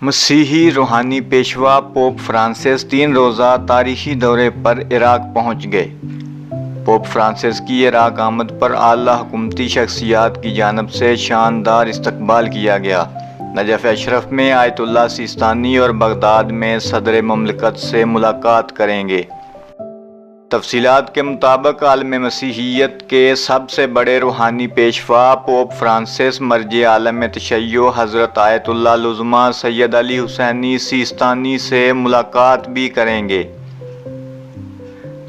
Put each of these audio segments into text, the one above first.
مسیحی روحانی پیشوا پوپ فرانسس 3 روزہ تاریخی دورے پر عراق پہنچ گئے۔ پوپ فرانسس کی عراق آمد پر اعلیٰ حکومتی شخصیات کی جانب سے شاندار استقبال کیا گیا۔ نجف اشرف میں آیت اللہ سیستانی اور بغداد میں صدر مملکت سے ملاقات کریں گے۔ تفصیلات کے مطابق عالم مسیحیت کے سب سے بڑے روحانی پیشوا پوپ فرانسس مرجع عالم تشیع حضرت آیت اللہ العظمیٰ سید علی حسینی سیستانی سے ملاقات بھی کریں گے۔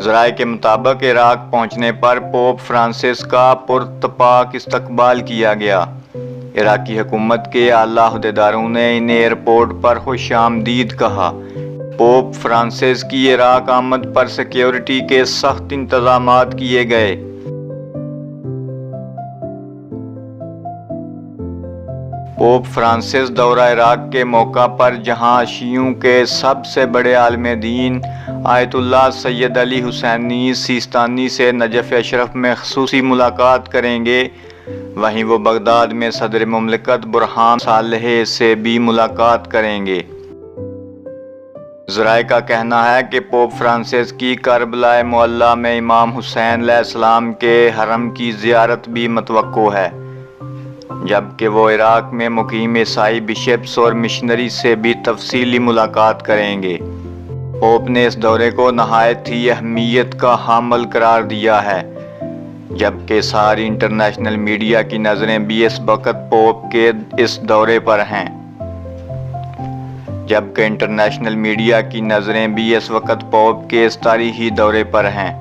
ذرائع کے مطابق عراق پہنچنے پر پوپ فرانسس کا پراتفاق استقبال کیا گیا۔ عراقی حکومت کے اعلیٰ عہدیداروں نے انہیں ایئرپورٹ پر خوش آمدید کہا۔ پوپ فرانسس کی عراق آمد پر سیکیورٹی کے سخت انتظامات کیے گئے۔ پوپ فرانسس دورہ عراق کے موقع پر جہاں شیعوں کے سب سے بڑے عالم دین آیت اللہ سید علی حسینی سیستانی سے نجف اشرف میں خصوصی ملاقات کریں گے، وہیں وہ بغداد میں صدر مملکت برہان صالح سے بھی ملاقات کریں گے۔ ذرائع کا کہنا ہے کہ پوپ فرانسس کی کربلا معلیٰ میں امام حسین علیہ السلام کے حرم کی زیارت بھی متوقع ہے، جبکہ وہ عراق میں مقیم عیسائی بشپس اور مشنری سے بھی تفصیلی ملاقات کریں گے۔ پوپ نے اس دورے کو نہایت ہی اہمیت کا حامل قرار دیا ہے، جبکہ ساری انٹرنیشنل میڈیا کی نظریں بھی اس وقت پوپ کے اس دورے پر ہیں۔ جبکہ انٹرنیشنل میڈیا کی نظریں بھی اس وقت پوپ کے اس تاریخی دورے پر ہیں۔